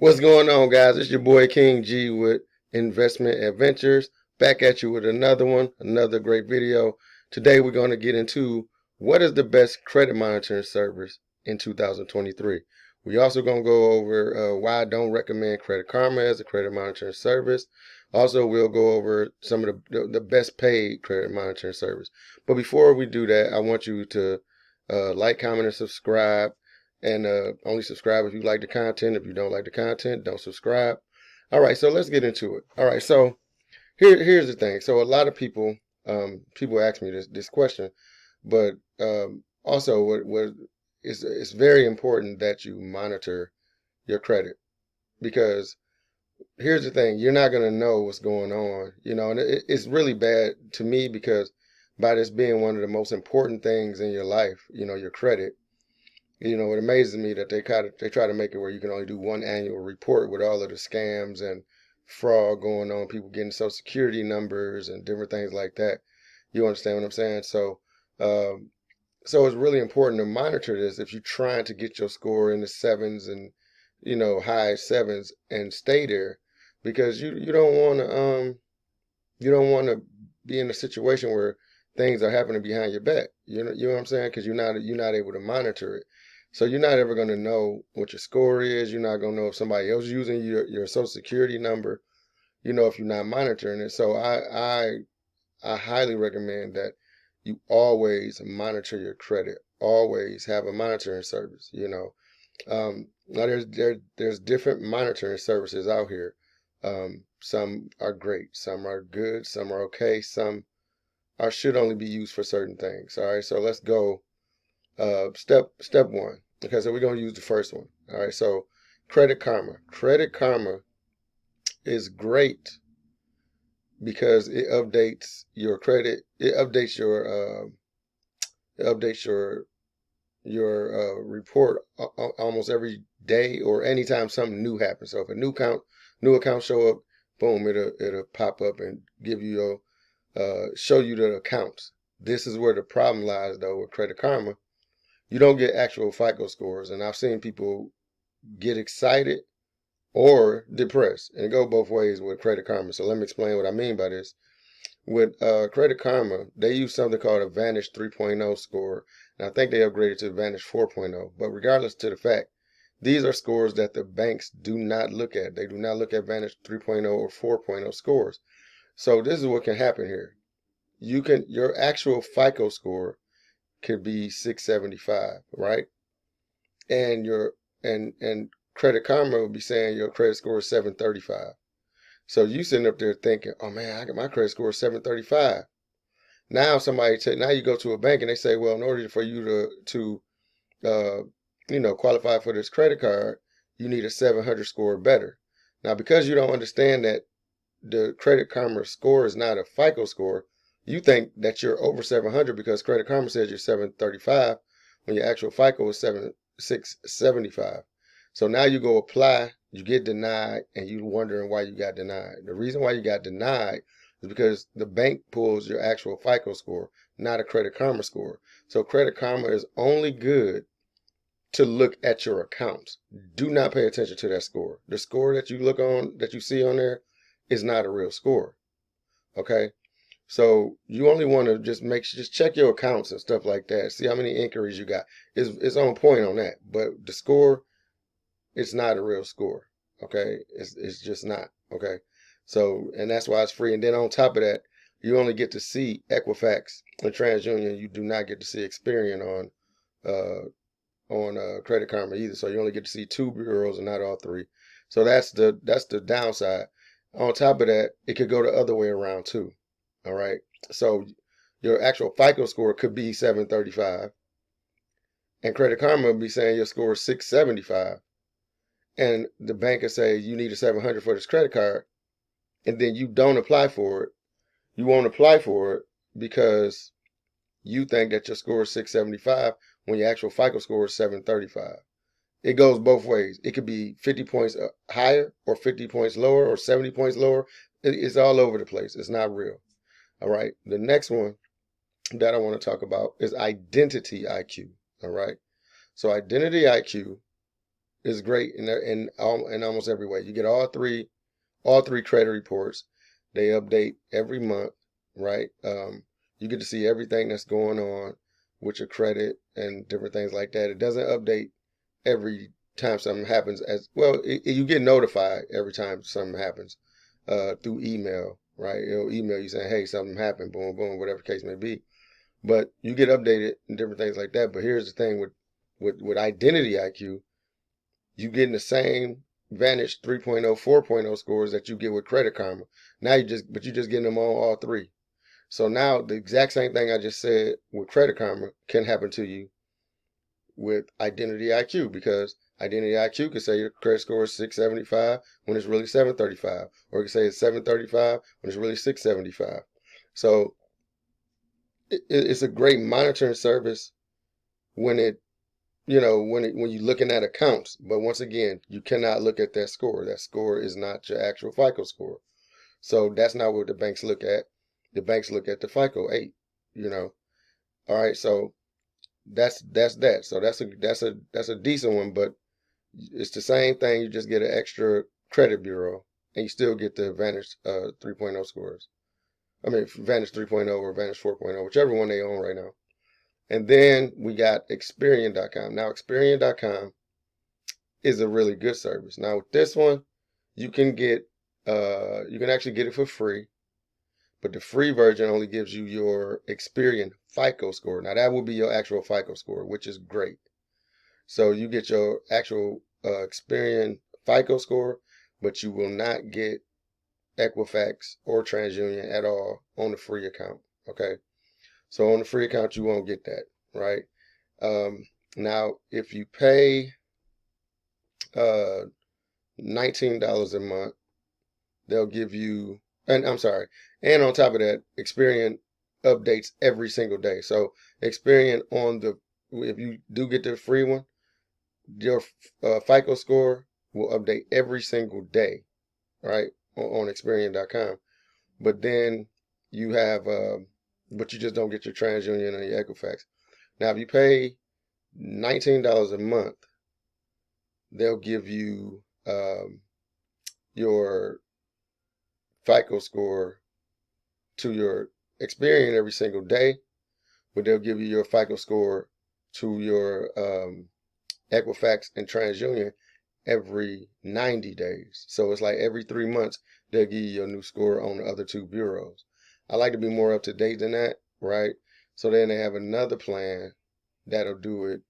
What's going on, guys? It's your boy King G with Investment Adventures. Back at you with another one, another great video. Today we're going to get into what is the best credit monitoring service in 2023. We also going to go over why I don't recommend Credit Karma as a credit monitoring service. Also, we'll go over some of the best paid credit monitoring service. But before we do that, I want you to like, comment, and subscribe. And only subscribe if you like the content. If you don't like the content, don't subscribe. All right, so let's get into it. All right, so here's the thing. So a lot of people people ask me this question, but also it's very important that you monitor your credit, because here's the thing: you're not gonna know what's going on, and it's really bad to me, because by this being one of the most important things in your life, your credit. It amazes me that they try to make it where you can only do one annual report with all of the scams and fraud going on, people getting social security numbers and different things like that. You understand what I'm saying? Um, so it's really important to monitor this if you're trying to get your score in the sevens and high sevens and stay there, because you don't want to be in a situation where things are happening behind your back. You know what I'm saying? Because you're not able to monitor it. So you're not ever going to know what your score is. You're not going to know if somebody else is using your social security number, if you're not monitoring it. So I highly recommend that you always monitor your credit. Always have a monitoring service. Now there's different monitoring services out here. Some are great, some are good, some are okay, some should only be used for certain things. All right, so let's go step one. Okay, so we're gonna use the first one. All right, so Credit Karma. Credit Karma is great because it updates your credit. It updates your report almost every day or anytime something new happens. So if a new account show up, boom, it'll pop up and give you show you the accounts. This is where the problem lies, though, with Credit Karma. You don't get actual FICO scores, and I've seen people get excited or depressed, and it go both ways with Credit Karma. So let me explain what I mean by this. With Credit Karma, they use something called a Vantage 3.0 score, and I think they upgraded to Vantage 4.0. But regardless to the fact, these are scores that the banks do not look at. They do not look at Vantage 3.0 or 4.0 scores. So this is what can happen here. Your actual FICO score could be 675, right? And and Credit Karma would be saying your credit score is 735. So you sitting up there thinking, oh man, I got my credit score is 735. Now now you go to a bank and they say, well, in order for you to qualify for this credit card, you need a 700 score or better. Now, because you don't understand that the Credit Karma score is not a FICO score, you think that you're over 700 because Credit Karma says you're 735 when your actual FICO is 675. So now you go apply, you get denied, and you're wondering why you got denied. The reason why you got denied is because the bank pulls your actual FICO score, not a Credit Karma score. So Credit Karma is only good to look at your accounts. Do not pay attention to that score. The score that you see on there is not a real score. Okay? So you only want to just check your accounts and stuff like that. See how many inquiries you got. It's on point on that. But the score, it's not a real score. Okay? It's just not. Okay? So, and that's why it's free. And then on top of that, you only get to see Equifax and TransUnion. You do not get to see Experian on Credit Karma either. So you only get to see two bureaus and not all three. So that's the downside. On top of that, it could go the other way around too. All right. So your actual FICO score could be 735, and Credit Karma would be saying your score is 675, and the bank will say you need a 700 for this credit card, and then you don't apply for it. You won't apply for it because you think that your score is 675 when your actual FICO score is 735. It goes both ways. It could be 50 points higher or 50 points lower or 70 points lower. It's all over the place. It's not real. All right. The next one that I want to talk about is identity IQ. All right. So identity IQ is great in almost every way. You get all three credit reports. They update every month, right? You get to see everything that's going on with your credit and different things like that. It doesn't update every time something happens as well. You get notified every time something happens through email, right? It'll email you saying, hey, something happened, boom, boom, whatever the case may be. But you get updated and different things like that. But here's the thing with Identity IQ, you getting the same Vantage 3.0, 4.0 scores that you get with Credit Karma. Now you're just getting them on all three. So now the exact same thing I just said with Credit Karma can happen to you with Identity IQ, because Identity IQ could say your credit score is 675 when it's really 735, or it could say it's 735 when it's really 675. So it's a great monitoring service when when you're looking at accounts. But once again, you cannot look at that score. That score is not your actual FICO score. So that's not what the banks look at. The banks look at the FICO 8. All right. So that's that. So that's a decent one, but it's the same thing. You just get an extra credit bureau, and you still get the Vantage 3.0 scores. I mean, Vantage 3.0 or Vantage 4.0, whichever one they own right now. And then we got Experian.com. Now, Experian.com is a really good service. Now, with this one, you can actually get it for free, but the free version only gives you your Experian FICO score. Now, that will be your actual FICO score, which is great. So you get your actual Experian FICO score, but you will not get Equifax or TransUnion at all on the free account. Okay. So on the free account, you won't get that, right? Now, if you pay $19 a month, they'll give you, and I'm sorry, and on top of that, Experian updates every single day. So Experian if you do get the free one, your FICO score will update every single day, right, on Experian.com. But then you have, but you just don't get your TransUnion and your Equifax. Now, if you pay $19 a month, they'll give you your FICO score to your Experian every single day, but they'll give you your FICO score to your Equifax and TransUnion every 90 days. So it's like every 3 months, they'll give you your new score on the other two bureaus. I like to be more up to date than that, right? So then they have another plan that'll do it.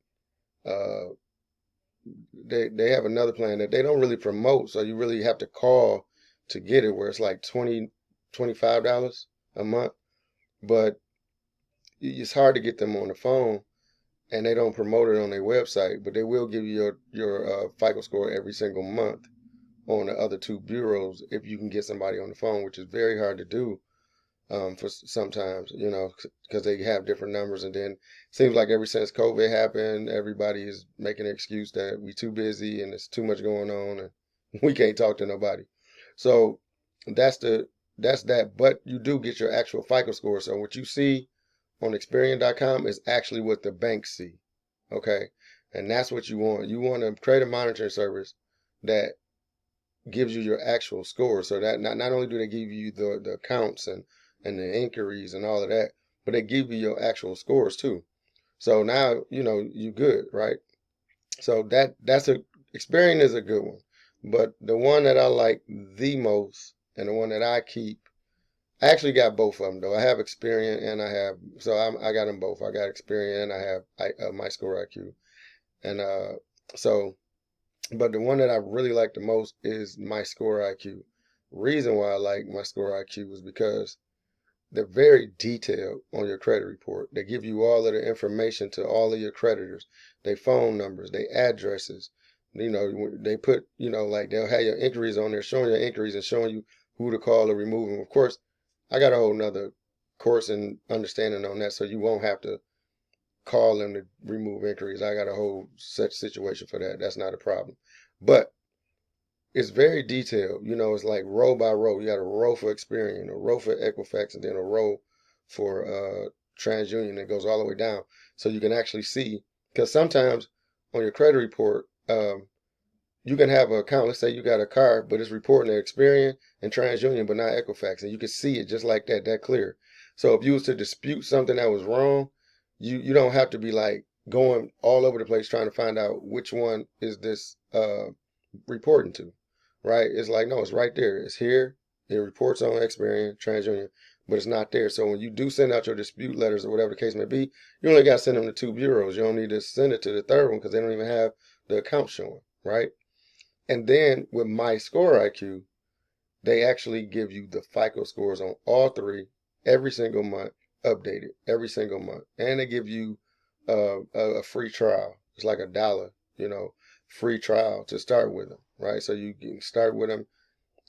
They have another plan that they don't really promote, so you really have to call to get it, where it's like $25 a month. But it's hard to get them on the phone, and they don't promote it on their website. But they will give you your FICO score every single month on the other two bureaus if you can get somebody on the phone, which is very hard to do for sometimes, because they have different numbers. And then it seems like ever since COVID happened, everybody is making an excuse that we too busy and there's too much going on and we can't talk to nobody. So that's that. But you do get your actual FICO score. So what you see on Experian.com is actually what the banks see. Okay. And that's what you want. You want to create a monitoring service that gives you your actual score. So that not only do they give you the accounts and the inquiries and all of that, but they give you your actual scores too. So now, you good, right? So Experian is a good one. But the one that I like the most and the one that I keep, I actually got both of them though. I have Experian and I got them both. I got Experian and I have my ScoreIQ. And but the one that I really like the most is my ScoreIQ. Reason why I like my ScoreIQ is because they're very detailed on your credit report. They give you all of the information to all of your creditors, their phone numbers, their addresses. They put, like they'll have your inquiries on there, showing your inquiries and showing you who to call or remove them. Of course, I got a whole nother course and understanding on that, so you won't have to call them to remove inquiries. I got a whole such situation for that. That's not a problem. But it's very detailed. It's like row by row. You got a row for Experian, a row for Equifax, and then a row for TransUnion that goes all the way down. So you can actually see, because sometimes on your credit report, you can have an account. Let's say you got a car, but it's reporting to Experian and TransUnion, but not Equifax, and you can see it just like that clear. So if you was to dispute something that was wrong, you don't have to be like going all over the place trying to find out which one is this reporting to, right? It's like, no, it's right there. It's here. It reports on Experian, TransUnion, but it's not there. So when you do send out your dispute letters or whatever the case may be, you only got to send them to 2 bureaus. You don't need to send it to the third one because they don't even have the account showing, right? And then with my ScoreIQ, they actually give you the FICO scores on all three every single month, updated every single month. And they give you a free trial. It's like $1, free trial to start with them, right? So you can start with them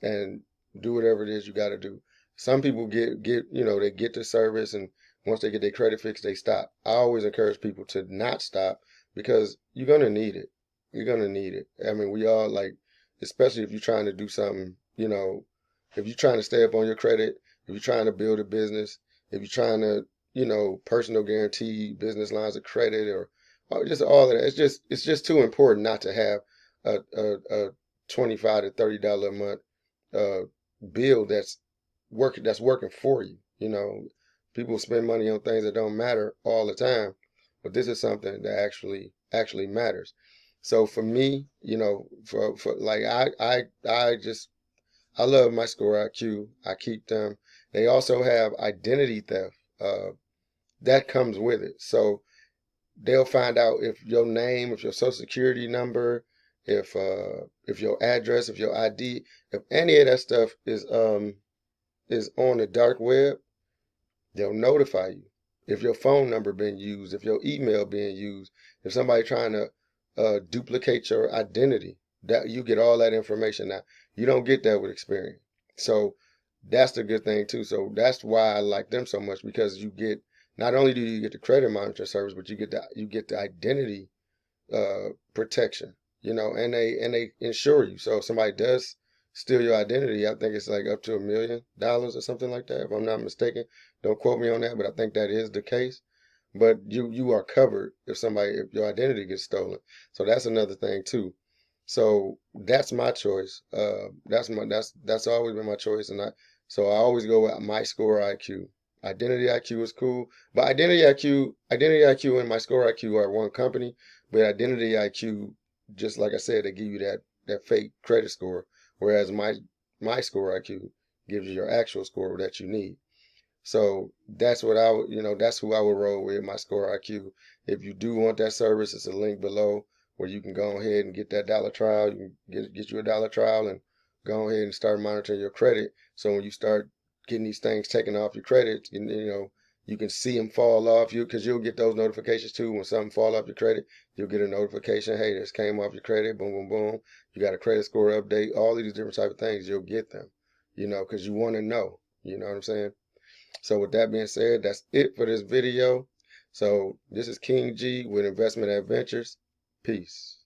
and do whatever it is you got to do. Some people they get the service, and once they get their credit fixed, they stop. I always encourage people to not stop because you're going to need it. You're going to need it. I mean, we all especially if you're trying to do something, if you're trying to stay up on your credit, if you're trying to build a business, if you're trying to, personal guarantee, business lines of credit, or just all of that. It's just too important not to have a $25 to $30 a month bill that's working for you. People spend money on things that don't matter all the time, but this is something that actually matters. So for me, for like I love my ScoreIQ. I keep them. They also have identity theft. That comes with it. So they'll find out if your name, if your social security number, if your address, if your ID, if any of that stuff is on the dark web, they'll notify you. If your phone number being used, if your email being used, if somebody trying to duplicate your identity, that you get all that information now. You don't get that with Experian. So that's the good thing too. So that's why I like them so much, because you get, not only do you get the credit monitoring service, but you get the identity protection, and they insure you. So if somebody does steal your identity, I think it's like up to $1 million or something like that, if I'm not mistaken. Don't quote me on that, but I think that is the case. But you are covered if your identity gets stolen. So that's another thing too. So that's my choice. That's always been my choice, and I always go with my ScoreIQ. Identity IQ is cool, but Identity IQ and my ScoreIQ are one company. But Identity IQ, just like I said, they give you that fake credit score, whereas my ScoreIQ gives you your actual score that you need. So that's what that's who I would roll with, my ScoreIQ. If you do want that service, it's a link below where you can go ahead and get that dollar trial. You can get you a dollar trial and go ahead and start monitoring your credit. So when you start getting these things taken off your credit, you can see them fall off you, because you'll get those notifications too. When something fall off your credit, you'll get a notification, hey, this came off your credit, boom, boom, boom. You got a credit score update, all of these different type of things, you'll get them, because you want to know, you know what I'm saying? So with that being said, that's it for this video. So this is King G with Investment Adventures. Peace.